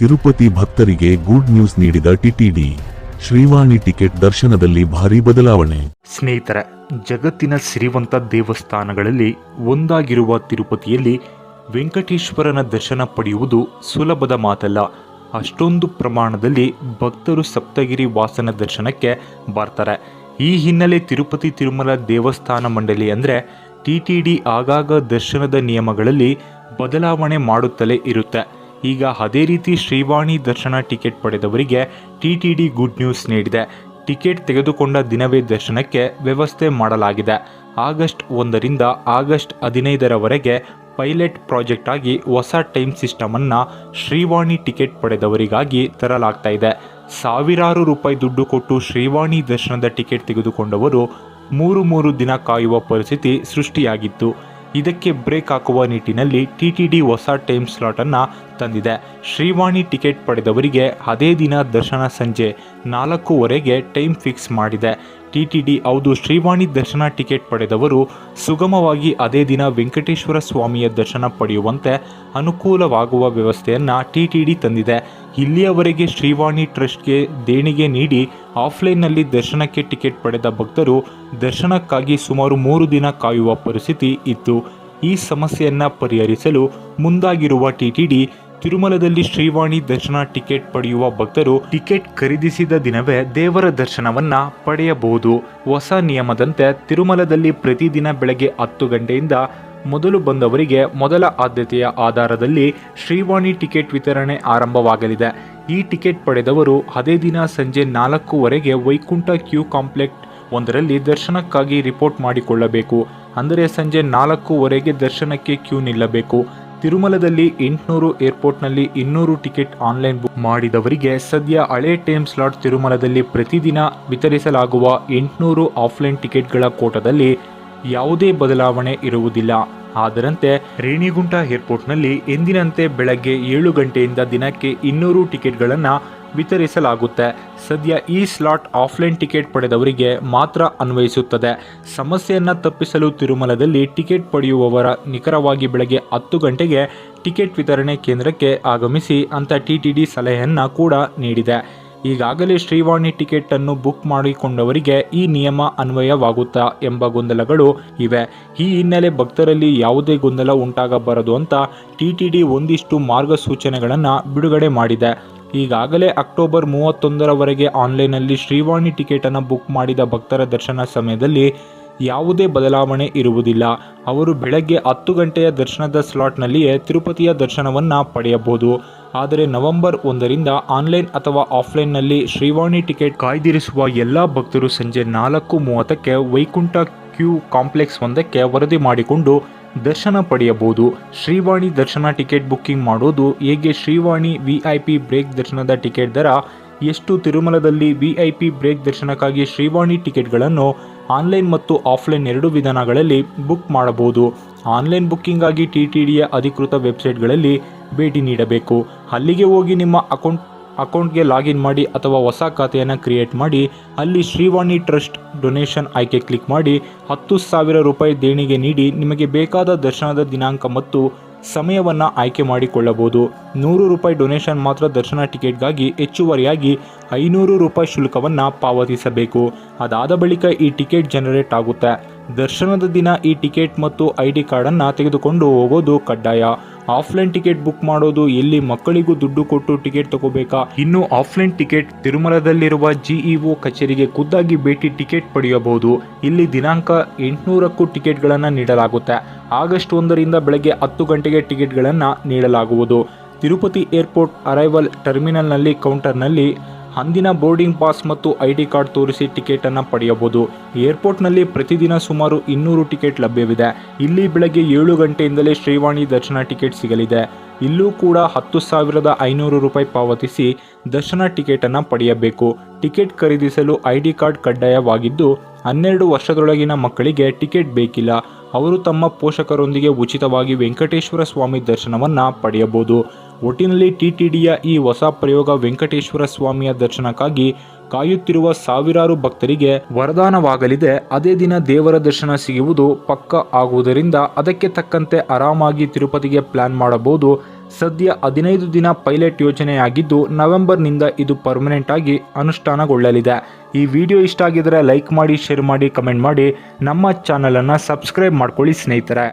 ತಿರುಪತಿ ಭಕ್ತರಿಗೆ good news ನೀಡಿದ TTD. Shrivani ticket ದರ್ಶನದಲ್ಲಿ ಭಾರೀ ಬದಲಾವಣೆ. ಸ್ನೇಹಿತರೆ, ಜಗತ್ತಿನ ಸಿರಿವಂತ ದೇವಸ್ಥಾನಗಳಲ್ಲಿ ಒಂದಾಗಿರುವ ತಿರುಪತಿಯಲ್ಲಿ ವೆಂಕಟೇಶ್ವರನ ದರ್ಶನ ಪಡೆಯುವುದು ಸುಲಭದ ಮಾತಲ್ಲ. ಅಷ್ಟೊಂದು ಪ್ರಮಾಣದಲ್ಲಿ ಭಕ್ತರು ಸಪ್ತಗಿರಿ ವಾಸನ ದರ್ಶನಕ್ಕೆ ಬರ್ತಾರೆ. ಈ ಹಿನ್ನೆಲೆ ತಿರುಪತಿ ತಿರುಮಲ ದೇವಸ್ಥಾನ ಮಂಡಳಿ ಅಂದರೆ ಟಿಟಿಡಿ ಆಗಾಗ ದರ್ಶನದ ನಿಯಮಗಳಲ್ಲಿ ಬದಲಾವಣೆ ಮಾಡುತ್ತಲೇ ಇರುತ್ತೆ. ಈಗ ಅದೇ ರೀತಿ ಶ್ರೀವಾಣಿ ದರ್ಶನ ಟಿಕೆಟ್ ಪಡೆದವರಿಗೆ ಟಿಟಿಡಿ ಗುಡ್ ನ್ಯೂಸ್ ನೀಡಿದೆ. ಟಿಕೆಟ್ ತೆಗೆದುಕೊಂಡ ದಿನವೇ ದರ್ಶನಕ್ಕೆ ವ್ಯವಸ್ಥೆ ಮಾಡಲಾಗಿದೆ. ಆಗಸ್ಟ್ 1ರಿಂದ ಆಗಸ್ಟ್ 15ರವರೆಗೆ ಪೈಲಟ್ ಪ್ರಾಜೆಕ್ಟ್ ಆಗಿ ಹೊಸ ಟೈಮ್ ಸಿಸ್ಟಮ್ ಅನ್ನು ಶ್ರೀವಾಣಿ ಟಿಕೆಟ್ ಪಡೆದವರಿಗಾಗಿ ತರಲಾಗ್ತಾ ಇದೆ. ಸಾವಿರಾರು ರೂಪಾಯಿ ದುಡ್ಡು ಕೊಟ್ಟು ಶ್ರೀವಾಣಿ ದರ್ಶನದ ಟಿಕೆಟ್ ತೆಗೆದುಕೊಂಡವರು ಮೂರು ದಿನ ಕಾಯುವ ಪರಿಸ್ಥಿತಿ ಸೃಷ್ಟಿಯಾಗಿತ್ತು. ಇದಕ್ಕೆ ಬ್ರೇಕ್ ಹಾಕುವ ನಿಟ್ಟಿನಲ್ಲಿ ಟಿಟಿಡಿ ಹೊಸ ಟೈಮ್ ಸ್ಲಾಟ್ ಅನ್ನು ತಂದಿದೆ. ಶ್ರೀವಾಣಿ ಟಿಕೆಟ್ ಪಡೆದವರಿಗೆ ಅದೇ ದಿನ ದರ್ಶನ ಸಂಜೆ 4:15ಗೆ ಟೈಮ್ ಫಿಕ್ಸ್ ಮಾಡಿದೆ ಟಿಟಿಡಿ. ಹೌದು, ಶ್ರೀವಾಣಿ ದರ್ಶನ ಟಿಕೆಟ್ ಪಡೆದವರು ಸುಗಮವಾಗಿ ಅದೇ ದಿನ ವೆಂಕಟೇಶ್ವರ ಸ್ವಾಮಿಯ ದರ್ಶನ ಪಡೆಯುವಂತೆ ಅನುಕೂಲವಾಗುವ ವ್ಯವಸ್ಥೆಯನ್ನು ಟಿಟಿಡಿ ತಂದಿದೆ. ಇಲ್ಲಿಯವರೆಗೆ ಶ್ರೀವಾಣಿ ಟ್ರಸ್ಟ್ಗೆ ದೇಣಿಗೆ ನೀಡಿ ಆಫ್ಲೈನ್ನಲ್ಲಿ ದರ್ಶನಕ್ಕೆ ಟಿಕೆಟ್ ಪಡೆದ ಭಕ್ತರು ದರ್ಶನಕ್ಕಾಗಿ ಸುಮಾರು 3 ದಿನ ಕಾಯುವ ಪರಿಸ್ಥಿತಿ ಇತ್ತು. ಈ ಸಮಸ್ಯೆಯನ್ನು ಪರಿಹರಿಸಲು ಮುಂದಾಗಿರುವ ಟಿಟಿಡಿ ತಿರುಮಲದಲ್ಲಿ ಶ್ರೀವಾಣಿ ದರ್ಶನ ಟಿಕೆಟ್ ಪಡೆಯುವ ಭಕ್ತರು ಟಿಕೆಟ್ ಖರೀದಿಸಿದ ದಿನವೇ ದೇವರ ದರ್ಶನವನ್ನ ಪಡೆಯಬಹುದು. ಹೊಸ ನಿಯಮದಂತೆ ತಿರುಮಲದಲ್ಲಿ ಪ್ರತಿದಿನ ಬೆಳಗ್ಗೆ 10 ಗಂಟೆಯಿಂದ ಮೊದಲು ಬಂದವರಿಗೆ ಮೊದಲ ಆದ್ಯತೆಯ ಆಧಾರದಲ್ಲಿ ಶ್ರೀವಾಣಿ ಟಿಕೆಟ್ ವಿತರಣೆ ಆರಂಭವಾಗಲಿದೆ. ಈ ಟಿಕೆಟ್ ಪಡೆದವರು ಅದೇ ದಿನ ಸಂಜೆ 4:15ಗೆ ವೈಕುಂಠ ಕ್ಯೂ ಕಾಂಪ್ಲೆಕ್ಸ್ ಒಂದರಲ್ಲಿ ದರ್ಶನಕ್ಕಾಗಿ ರಿಪೋರ್ಟ್ ಮಾಡಿಕೊಳ್ಳಬೇಕು. ಅಂದರೆ ಸಂಜೆ 4:15ಗೆ ದರ್ಶನಕ್ಕೆ ಕ್ಯೂ ನಿಲ್ಲಬೇಕು. ತಿರುಮಲದಲ್ಲಿ 800, ಏರ್ಪೋರ್ಟ್ನಲ್ಲಿ 200 ಟಿಕೆಟ್ ಆನ್ಲೈನ್ ಬುಕ್ ಮಾಡಿದವರಿಗೆ ಸದ್ಯ ಹಳೆ ಟೈಮ್ ಸ್ಲಾಟ್ ತಿರುಮಲದಲ್ಲಿ ಪ್ರತಿದಿನ ವಿತರಿಸಲಾಗುವ 800 ಆಫ್ಲೈನ್ ಟಿಕೆಟ್ಗಳ ಕೋಟಾದಲ್ಲಿ ಯಾವುದೇ ಬದಲಾವಣೆ ಇರುವುದಿಲ್ಲ. ಅದರಂತೆ ರೇಣಿಗುಂಟ ಏರ್ಪೋರ್ಟ್ನಲ್ಲಿ ಎಂದಿನಂತೆ ಬೆಳಗ್ಗೆ 7 ಗಂಟೆಯಿಂದ ದಿನಕ್ಕೆ 200 ಟಿಕೆಟ್ಗಳನ್ನು ವಿತರಿಸಲಾಗುತ್ತೆ. ಸದ್ಯ ಈ ಸ್ಲಾಟ್ ಆಫ್ಲೈನ್ ಟಿಕೆಟ್ ಪಡೆದವರಿಗೆ ಮಾತ್ರ ಅನ್ವಯಿಸುತ್ತದೆ. ಸಮಸ್ಯೆಯನ್ನು ತಪ್ಪಿಸಲು ತಿರುಮಲದಲ್ಲಿ ಟಿಕೆಟ್ ಪಡೆಯುವವರ ನಿಖರವಾಗಿ ಬೆಳಗ್ಗೆ 10 ಗಂಟೆಗೆ ಟಿಕೆಟ್ ವಿತರಣೆ ಕೇಂದ್ರಕ್ಕೆ ಆಗಮಿಸಿ ಅಂತ ಟಿಟಿಡಿ ಸಲಹೆಯನ್ನು ಕೂಡ ನೀಡಿದೆ. ಈಗಾಗಲೇ ಶ್ರೀವಾಣಿ ಟಿಕೆಟ್ ಅನ್ನು ಬುಕ್ ಮಾಡಿಕೊಂಡವರಿಗೆ ಈ ನಿಯಮ ಅನ್ವಯವಾಗುತ್ತಾ ಎಂಬ ಗೊಂದಲಗಳು ಇವೆ. ಈ ಹಿನ್ನೆಲೆ ಭಕ್ತರಲ್ಲಿ ಯಾವುದೇ ಗೊಂದಲ ಉಂಟಾಗಬಾರದು ಅಂತ ಟಿಟಿಡಿ ಒಂದಿಷ್ಟು ಮಾರ್ಗಸೂಚನೆಗಳನ್ನು ಬಿಡುಗಡೆ ಮಾಡಿದೆ. ಈಗಾಗಲೇ ಅಕ್ಟೋಬರ್ 31ರವರೆಗೆ ಆನ್ಲೈನ್ನಲ್ಲಿ ಶ್ರೀವಾಣಿ ಟಿಕೆಟ್ ಅನ್ನು ಬುಕ್ ಮಾಡಿದ ಭಕ್ತರ ದರ್ಶನ ಸಮಯದಲ್ಲಿ ಯಾವುದೇ ಬದಲಾವಣೆ ಇರುವುದಿಲ್ಲ. ಅವರು ಬೆಳಗ್ಗೆ 10 ಗಂಟೆಯ ದರ್ಶನದ ಸ್ಲಾಟ್ನಲ್ಲಿಯೇ ತಿರುಪತಿಯ ದರ್ಶನವನ್ನು ಪಡೆಯಬಹುದು. ಆದರೆ ನವೆಂಬರ್ 1ರಿಂದ ಆನ್ಲೈನ್ ಅಥವಾ ಆಫ್ಲೈನ್ನಲ್ಲಿ ಶ್ರೀವಾಣಿ ಟಿಕೆಟ್ ಕಾಯ್ದಿರಿಸುವ ಎಲ್ಲ ಭಕ್ತರು ಸಂಜೆ 4:30ಕ್ಕೆ ವೈಕುಂಠ ಕ್ಯೂ ಕಾಂಪ್ಲೆಕ್ಸ್ ಒಂದಕ್ಕೆ ವರದಿ ಮಾಡಿಕೊಂಡು ದರ್ಶನ ಪಡೆಯಬಹುದು. ಶ್ರೀವಾಣಿ ದರ್ಶನ ಟಿಕೆಟ್ ಬುಕ್ಕಿಂಗ್ ಮಾಡೋದು ಹೇಗೆ? ಶ್ರೀವಾಣಿ ವಿಐಪಿ ಬ್ರೇಕ್ ದರ್ಶನದ ಟಿಕೆಟ್ ದರ ಎಷ್ಟು? ತಿರುಮಲದಲ್ಲಿ ವಿಐಪಿ ಬ್ರೇಕ್ ದರ್ಶನಕ್ಕಾಗಿ ಶ್ರೀವಾಣಿ ಟಿಕೆಟ್ಗಳನ್ನು ಆನ್ಲೈನ್ ಮತ್ತು ಆಫ್ಲೈನ್ 2 ವಿಧಾನಗಳಲ್ಲಿ ಬುಕ್ ಮಾಡಬಹುದು. ಆನ್ಲೈನ್ ಬುಕ್ಕಿಂಗ್ ಆಗಿ ಟಿಟಿಡಿಯ ಅಧಿಕೃತ ವೆಬ್ಸೈಟ್ಗಳಲ್ಲಿ ಭೇಟಿ ನೀಡಬೇಕು. ಅಲ್ಲಿಗೆ ಹೋಗಿ ನಿಮ್ಮ ಅಕೌಂಟ್ಗೆ ಲಾಗಿನ್ ಮಾಡಿ ಅಥವಾ ಹೊಸ ಖಾತೆಯನ್ನು ಕ್ರಿಯೇಟ್ ಮಾಡಿ ಅಲ್ಲಿ ಶ್ರೀವಾಣಿ ಟ್ರಸ್ಟ್ ಡೊನೇಷನ್ ಆಯ್ಕೆ ಕ್ಲಿಕ್ ಮಾಡಿ 10,000 ರೂಪಾಯಿ ದೇಣಿಗೆ ನೀಡಿ ನಿಮಗೆ ಬೇಕಾದ ದರ್ಶನದ ದಿನಾಂಕ ಮತ್ತು ಸಮಯವನ್ನು ಆಯ್ಕೆ ಮಾಡಿಕೊಳ್ಳಬಹುದು. 100 ರೂಪಾಯಿ ಡೊನೇಷನ್ ಮಾತ್ರ ದರ್ಶನ ಟಿಕೆಟ್ಗಾಗಿ ಹೆಚ್ಚುವರಿಯಾಗಿ 500 ರೂಪಾಯಿ ಶುಲ್ಕವನ್ನು ಪಾವತಿಸಬೇಕು. ಅದಾದ ಬಳಿಕ ಈ ಟಿಕೆಟ್ ಜನರೇಟ್ ಆಗುತ್ತೆ. ದರ್ಶನದ ದಿನ ಈ ಟಿಕೆಟ್ ಮತ್ತು ID ಕಾರ್ಡನ್ನು ತೆಗೆದುಕೊಂಡು ಹೋಗೋದು ಕಡ್ಡಾಯ. ಆಫ್ಲೈನ್ ಟಿಕೆಟ್ ಬುಕ್ ಮಾಡೋದು ಎಲ್ಲಿ? ಮಕ್ಕಳಿಗೂ ದುಡ್ಡು ಕೊಟ್ಟು ಟಿಕೆಟ್ ತಗೋಬೇಕಾ? ಇನ್ನು ಆಫ್ಲೈನ್ ಟಿಕೆಟ್ ತಿರುಮಲದಲ್ಲಿರುವ GEO ಕಚೇರಿಗೆ ಖುದ್ದಾಗಿ ಭೇಟಿ ಟಿಕೆಟ್ ಪಡೆಯಬಹುದು. ಇಲ್ಲಿ ದಿನಾಂಕ 800ಕ್ಕೂ ಟಿಕೆಟ್ಗಳನ್ನು ನೀಡಲಾಗುತ್ತೆ. ಆಗಸ್ಟ್ 1ರಿಂದ ಬೆಳಗ್ಗೆ 10 ಗಂಟೆಗೆ ಟಿಕೆಟ್ಗಳನ್ನು ನೀಡಲಾಗುವುದು. ತಿರುಪತಿ ಏರ್ಪೋರ್ಟ್ ಅರೈವಲ್ ಟರ್ಮಿನಲ್ನಲ್ಲಿ ಕೌಂಟರ್ನಲ್ಲಿ ಅಂದಿನ ಬೋರ್ಡಿಂಗ್ ಪಾಸ್ ಮತ್ತು ID ಕಾರ್ಡ್ ತೋರಿಸಿ ಟಿಕೆಟ್ ಅನ್ನು ಪಡೆಯಬಹುದು. ಏರ್ಪೋರ್ಟ್ನಲ್ಲಿ ಪ್ರತಿದಿನ ಸುಮಾರು 200 ಟಿಕೆಟ್ ಲಭ್ಯವಿದೆ. ಇಲ್ಲಿ ಬೆಳಗ್ಗೆ 7 ಗಂಟೆಯಿಂದಲೇ ಶ್ರೀವಾಣಿ ದರ್ಶನ ಟಿಕೆಟ್ ಸಿಗಲಿದೆ. ಇಲ್ಲೂ ಕೂಡ 10,500 ರೂಪಾಯಿ ಪಾವತಿಸಿ ದರ್ಶನ ಟಿಕೆಟ್ ಅನ್ನು ಪಡೆಯಬೇಕು. ಟಿಕೆಟ್ ಖರೀದಿಸಲು ID ಕಾರ್ಡ್ ಕಡ್ಡಾಯವಾಗಿದ್ದು 12 ವರ್ಷದೊಳಗಿನ ಮಕ್ಕಳಿಗೆ ಟಿಕೆಟ್ ಬೇಕಿಲ್ಲ. ಅವರು ತಮ್ಮ ಪೋಷಕರೊಂದಿಗೆ ಉಚಿತವಾಗಿ ವೆಂಕಟೇಶ್ವರ ಸ್ವಾಮಿ ದರ್ಶನವನ್ನು ಪಡೆಯಬಹುದು. ಒಟ್ಟಿನಲ್ಲಿ ಟಿಟಿಡಿಯ ಈ ಹೊಸ ಪ್ರಯೋಗ ವೆಂಕಟೇಶ್ವರ ಸ್ವಾಮಿಯ ದರ್ಶನಕ್ಕಾಗಿ ಕಾಯುತ್ತಿರುವ ಸಾವಿರಾರು ಭಕ್ತರಿಗೆ ವರದಾನವಾಗಲಿದೆ. ಅದೇ ದಿನ ದೇವರ ದರ್ಶನ ಸಿಗುವುದು ಪಕ್ಕಾ ಆಗುವುದರಿಂದ ಅದಕ್ಕೆ ತಕ್ಕಂತೆ ಆರಾಮಾಗಿ ತಿರುಪತಿಗೆ ಪ್ಲಾನ್ ಮಾಡಬಹುದು. ಸದ್ಯ 15 ದಿನ ಪೈಲಟ್ ಯೋಜನೆಯಾಗಿದ್ದು ನವೆಂಬರ್ನಿಂದ ಇದು ಪರ್ಮನೆಂಟ್ ಆಗಿ ಅನುಷ್ಠಾನಗೊಳ್ಳಲಿದೆ. ಈ ವಿಡಿಯೋ ಇಷ್ಟ ಆಗಿದ್ರೆ ಲೈಕ್ ಮಾಡಿ, ಶೇರ್ ಮಾಡಿ, ಕಮೆಂಟ್ ಮಾಡಿ. ನಮ್ಮ ಚಾನಲನ್ನು ಸಬ್ಸ್ಕ್ರೈಬ್ ಮಾಡ್ಕೊಳ್ಳಿ ಸ್ನೇಹಿತರೆ.